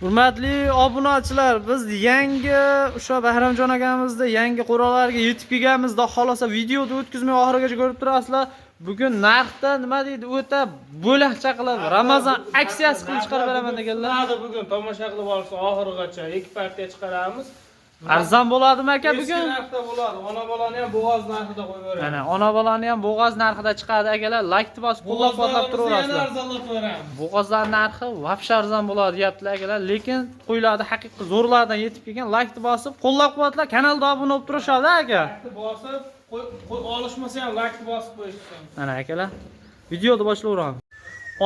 Hurmatli obunachilar, biz yangi o'sha Bahramjon akamizda yangi qo'ralarga yetib kelganmiz. Xudo xolosa videoni o'tkazmay oxirigacha ko'rib turasizlar. Bugun narxda nima deydi, o'ta bo'lakcha qilib Ramazon aksiyasi qilib chiqarib beraman deganlar. Bugun tomosha qilib olsa oxirigacha ikki partiya chiqaramiz. Arzon bo'ladimi aka bugun? Narxda bo'ladi. Ona bolani ham bo'g'oz narxida qo'yib beramiz. Mana ona bolani ham bo'g'oz narxida chiqadi akalar. Like bosib qo'llab-quvvatlab turaverasizlar. Arzonlab beramiz. Bo'g'ozlar narxi vobshe arzon bo'ladi deyaptilar akalar, lekin qo'ylarni haqiqiy zo'rlardan yetib kelgan. Like bosib qo'llab-quvvatlab, kanalga obuna bo'lib turishadi aka. Bosib olishmasa ham like bosib qo'yishsin. Mana akalar, videoni boshlayveramiz.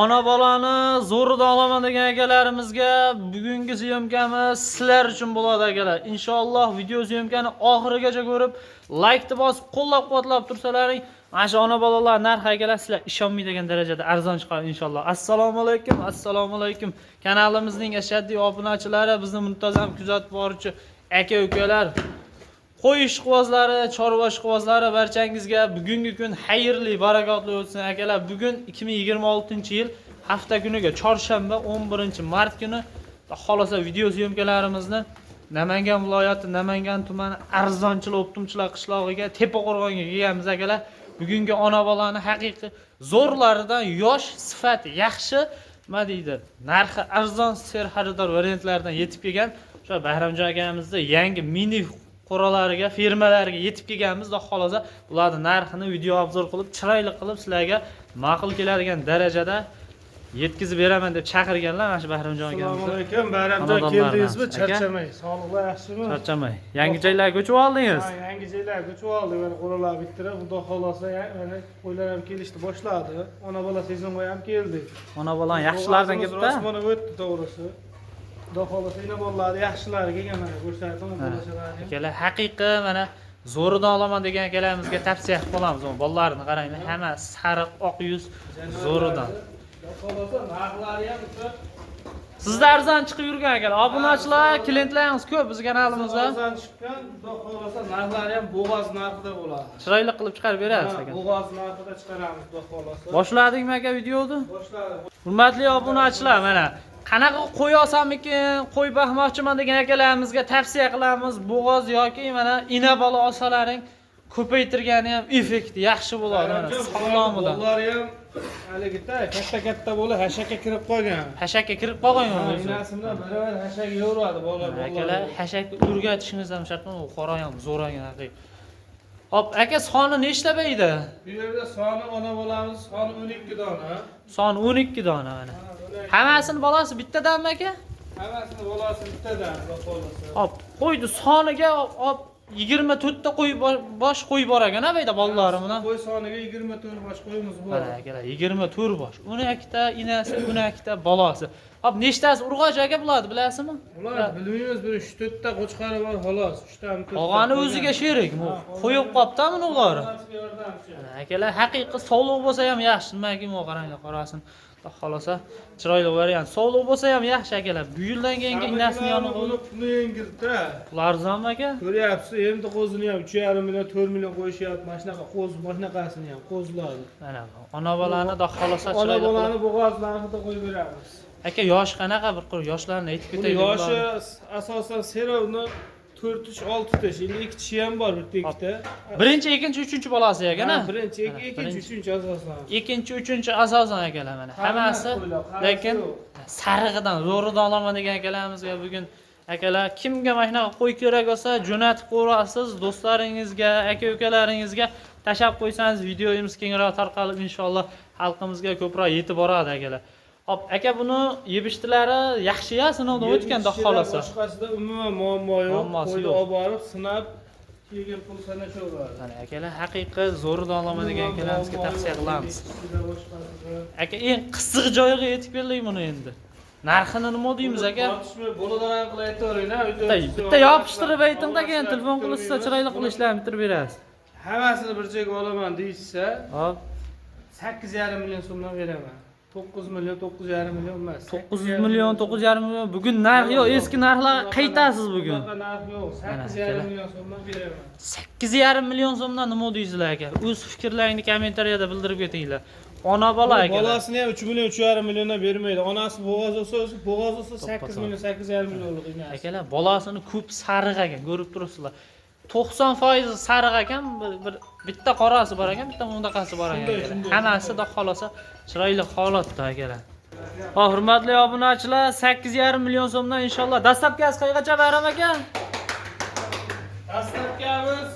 Ona bolani zo'rida olaman degan akalarimizga bugungi syomkamiz sizlar uchun bo'ladi akalar. Inshaalloh video syomkani oxirigacha ko'rib, like bosib qo'llab-quvvatlab tursalaring, mana shu ona bolalar narxi akalar sizlar ishonmaydigan darajada arzon chiqadi inshaalloh. Assalomu alaykum, assalomu alaykum. Kanalimizning ashaddiy obunachilari, bizni muntazam kuzatib boruvchi aka-ukalar, qo'y ishqibozlari, chorva ishqibozlari barchangizga bugungi kun xayrli, barakotli o'tsin akalar. Bugun 2026-yil hafta kuniga chorshanba 11-mart kuni xolosa video syomkalarimizni Namangan viloyati, Namangan tumani Arzonchilar Optimchilar qishlog'iga, Tepaqo'rg'onga kelganmiz akalar. Bugungi ona bolani haqiqiy zo'rlaridan yosh, sifati yaxshi, nima deydi, narxi arzon serxaridor variantlardan yetib kelgan o'sha Bahramjon akamizda yangi mini qo'ralariga, firmalariga yetib kelganmiz. Xudo xolosa bularning narxini video obzor qilib, chiroyli qilib sizlarga ma'qul keladigan darajada yetkazib beraman deb chaqirganlar mana shu Bahramjon akamiz. Assalomu alaykum. Bahramjon keldingizmi? Charchamang. Sog'liqlar yaxshimi? Charchamang. Yangi joylarga ko'chib oldingiz? Ha, yangi joylarga ko'chib oldik. Mana qo'ralar bittirib, xudo xolosa mana qo'ylar ham kelishni boshladi. Ona bola sezonga ham keldik. Ona bola yaxshilardan kelibdi. Mana o'tdi to'g'risi. Xudo xolosa ina bolalar yaxshilari kelgan mana ko'rsatdim bolalarni. Akalar haqiqiy mana zo'ridan olaman degan akalarimizga tavsiya qilib qolamiz. Bolalarni qarang, hamma sariq, oq yuz zo'ridan. Sizda arzon chiqib yurgan akalar, obunachilar, klientlaringiz ko'p biz kanalimizda. Arzon chiqqan, xudo xolosa narxlari ham bo'g'oz narxida bo'ladi. Chiroyli qilib chiqarib berasiz aka. Bo'g'oz narxida chiqaramiz, xudo xolosa. Boshladingmi aka videoni? Boshladim. Hurmatli obunachilar, mana qanaqa qo'y olsamikin, qo'y baxmoqchiman degan akalarimizga tavsiya qilamiz. Bo'g'oz yoki mana ina bola olsalaring ko'paytirgani ham effekti yaxshi bo'ladi. Mana sog'lomidan. Ular ham haligida katta bo'la hashakka kirib qolgan. Hashakka kirib qolgan o'zi. Inasidan baravar hashak yo'radi bolalar. Akalar hashakni o'rgatishingiz ham shart, u qora ham zo'ragan haqiqiy. Hop, aka soni nechta bayda? Bu yerda soni ona bolamiz soni 12 dona. Soni 12 dona mana. Hammasini bolasi bittadanmi aka? Hammasini bolasi bittadan, xudo xolosa. Hop, qo'ydi soniga hop 24 ta qo'y bosh qo'y bor ekan-a bayda bolalari bilan. Qo'y soniga 24 bosh qo'yimiz bor. Mana akalar 24 bosh. 12 ta inasi, 12 ta bolasi. Hop, nechtasi urg'och aka bo'ladi, bilasizmi? Ular bilmaymiz, bir 3-4 ta qo'chqari bor xolos. 3 ta. Qolgani o'ziga sherik. Qo'yib qoptami ular? Akalar haqiqiy sog'liq bo'lsa ham yaxshi. Nimaga bu qaranglar, qorasin. Xolosa chiroyli variant. Sog'liq bo'lsa ham yaxshi akalar. Bu yildan keyingi inasini yonib uni pulni yengirdi. Pul arzonmi aka? Ko'ryapsiz, endi qo'zini ham 3,5 million, 4 million qo'yishyapti. Mana shunaqa qo'z, mana shunaqasini ham qo'zladi. Mana ona bolani da xolosa Ona chiroyli. bolani bo'g'oz narxida qo'yib beramiz. Aka yosh qanaqa bir yoshlarni aytib ketaylik. Yoshi asosan serovni 4-6 tish, endi 2 tishi ham bor, bitta ikkita. Birinchi, ikkinchi, uchinchi bolasi ekan-a? Birinchi, ikkinchi, uchinchi asosan. Ikkinchi, uchinchi asosan akalar mana. Hammasi lekin sarig'idan, zo'ridan olaman degan akalarimizga bugun akalar kimga mana shunaqa qo'y kerak bo'lsa jo'natib qo'yasiz, do'stlaringizga, aka-ukalaringizga tashab qo'ysangiz videomiz kengroq tarqalib inshaalloh xalqimizga ko'proq yetib boradi akalar. Hop, aka buni yebishtilari yaxshi-ya, sinovdan o'tganda xolasa. Boshqasida umuman muammo yo'q. Muammosi Qo'yni yo'q. olib borib sinab keyin pul sanashaveradi. Mana akalar haqiqiy zo'ridan olaman degan akalarimizga tavsiya qilamiz. Aka eng qiziq joyiga yetib keldik buni endi. Narxini nima deymiz aka? Boladan qilib aytaveringlar. Bitta yopishtirib aytingda, keyin telefon qilishsa chiroyli qilib ishlarni bitirib berasiz. Hammasini bir joyga olaman deysa, Hop, 8,5 million so'mdan beraman. 9 million, 9,5 million emas. 900 million, 9,5 million. Bugun narx yo'q, eski narxlarga qaytasiz bugun. Narx yo'q, 8,5 million so'mdan beraman. 8,5 million so'mdan nima deysizlar aka? O'z fikrlaringizni kommentariyada bildirib ketinglar. Ona bola akalar. Bolasini ham 3 million 3,5 milliondan bermaydi. Onasi bo'g'oz olsa 8 million 8,5 millionlik emas. Akalar, bolasini ko'p sariq ekan, ko'rib turibsizlar. 90% sariq ekan, bitta qorasi bor ekan, bitta mundaqasi bor ekan. Hammasi da xolasa chiroyli holatda akalar. Xo'p, hurmatli obunachilar, 8,5 million so'mdan inshaalloh dastlabkasi qayergacha bayram aka? Dastlabkamiz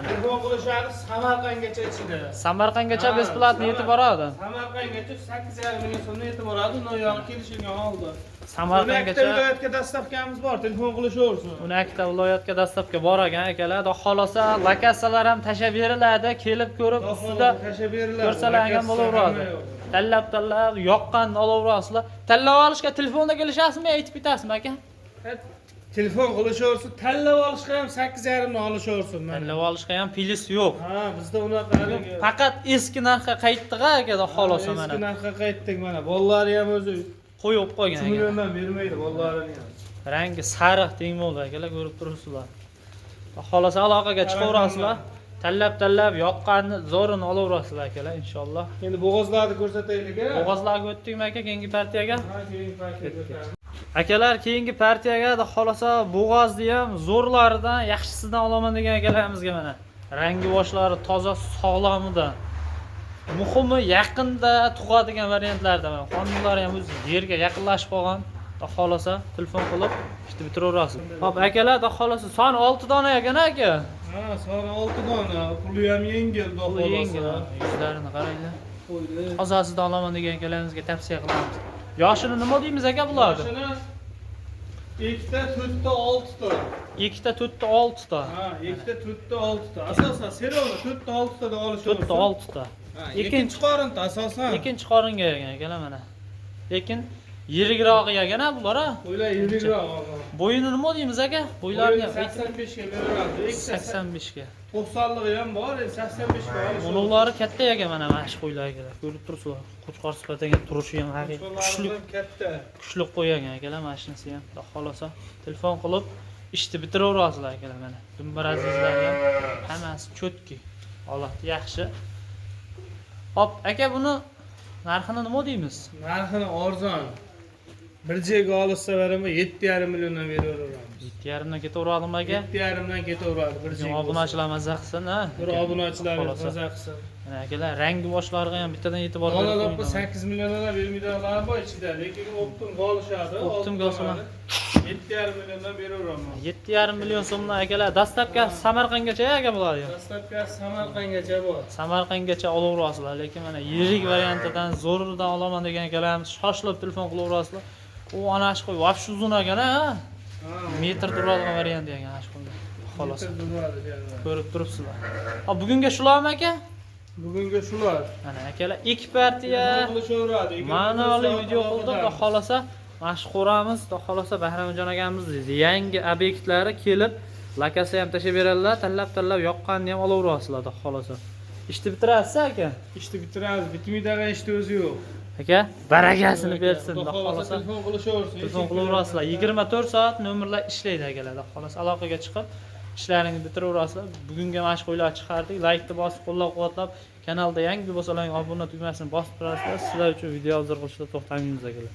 telefon qilishadi Samarqandgacha ichida. Samarqandgacha besplatni yetib boradi. Samarqandgacha 8,5 million so'mdan yetib boradi. Noyoq kelishilgan holda. Samarqandgacha viloyatga dastlabkamiz bor, telefon qilishaversin. 12 ta viloyatga dastlabki bor ekan akalar. Xudo xolosa lokatsiyalar ham tashab beriladi, kelib ko'rib ustida tashab beriladi. ko'rsalangan bo'laveradi. Tanlab yoqqan olaverasizlar. Tanlab olishga telefonda kelishasizmi, aytib bitasizmi aka? Telefon qilishaversin, tanlab olishga ham 8,5 dan olishaversin. Tanlab olishga ham plyus yo'q. Ha, bizda unaqa Faqat eski narxga qaytdiq aka, xudo xolosa mana. eski narxga qaytdik mana. Bolalari ham o'zi Qo'yib qo'ygan 3 ekan. milliondan bermaydi bolalarini ham. Rangi sariq teng bo'ldi akalar, ko'rib turibsizlar. Xudo xolosa aloqaga chiqaverasizlar. Tanlab yoqqanni zo'rini olaverasizlar akalar inshaalloh. Endi bo'g'ozlarni ko'rsataylik. Bo'g'ozlarga o'tdikmi aka keyingi partiyaga? Ha, keyingi partiyaga. Akalar keyingi partiyaga da xolosa bo'g'ozni ham zo'rlaridan yaxshisidan olaman degan akalarimizga mana. Rangi boshlari toza, sog'lomidan. Muhimi yaqinda tug'adigan variantlarda mana. Qonunlari ham o'zi yerga yaqinlashib qolgan. Da xolosa telefon qilib ishni bitiraverasiz. Xo'p, akalar da xolosa son 6 dona ekan aka. Ha, soni 6 dona. Puli ham yengil, da Bu yengil. Yuzlarini qaranglar. Qo'ydi. Tozasidan olaman degan akalarimizga tavsiya qilamiz. Yoshini nima deymiz aka bularni? Yoshini 2 ta, 4 ta, 6 ta. 2 ta, 4 ta, 6 ta. Ha, 2 ta, 4 ta, 6 ta. Asosan serialda 4 ta, 6 ta da olishaversin. 4 ta, 6 ta. Ikkinchi qorinda asosan. Ikkinchi qoringa ekan akalar mana. Lekin yirigroq ekan bular ha. O'ylar yirigroq. Bo'yini nima deymiz aka? Bo'ylarini 85 ga beriladi. 85 ga. 90ligi ham bor, 85 ga olish. Bunulari katta ekan mana mana shu qo'ylarga. Ko'rib turibsizlar. Qo'chqor sifatida turishi ham haqiqiy kuchli. Katta. Kuchli qo'ygan akalar mashinasi ham. Xudo xolosa telefon qilib ishni bitiraverasizlar akalar mana. Dumbar azizlar ham hammasi cho'tki. Holat yaxshi. Hop, aka buni narxini nima deymiz? Narxini arzon. Bir joyga olsa beraman 7,5 milliondan beraveramiz. 7,5 dan ketaveradimi aka? 7,5 dan ketaveradi bir joyga. Obunachilar mazza qilsin, ha. Bir obunachilar mazza qilsin. Mana akalar rangi boshlariga ham bittadan yetib boradi. Bolalar 8 milliondan bermaydiganlar bor ichida, lekin optimga olishadi. Optimga olsalar 7,5 milliondan beraveraman. 7,5 million so'mdan akalar dastlabki Samarqandgacha aka bular ham. Dastlabki Samarqandgacha bor. Samarqandgacha olaverasizlar, lekin mana yirik variantidan zo'ridan olaman degan akalarimiz shoshilib telefon qilaverasizlar. U ana shu qo'y, vobshe uzun ekan ha. Metr turadigan variant ekan ana shu qo'y. Xolos. Ko'rib turibsizlar. Ha, bugunga shularmi aka? Bugunga shular. Mana akalar ikki partiya ma'noli video qildik. Xudo xolasa mashhuramiz, xudo xolasa Bahramjon akamiz yangi obyektlari kelib, lokatsiya ham tashib beradilar, tanlab yoqqanini ham olaverasizlar, xudo xolasa. Ishni bitirasiz aka? Ishni bitiramiz, bitmaydigan ishni o'zi yo'q. Aka, barakasini bersin, xudo xolasa. Telefon qilishaversin. Telefon qilaverasizlar. 24 soat nomerlar ishlaydi akalar, xudo xolasa. Aloqaga chiqib ishlaringizni bitiraverasizlar. Bugunga mashg'ulotlar chiqardik. Like-ni bosib, qo'llab-quvvatlab, kanalda yangi bo'lsalar obuna tugmasini bosib turasizlar. Sizlar uchun video hozir qilishda to'xtamaymiz akalar.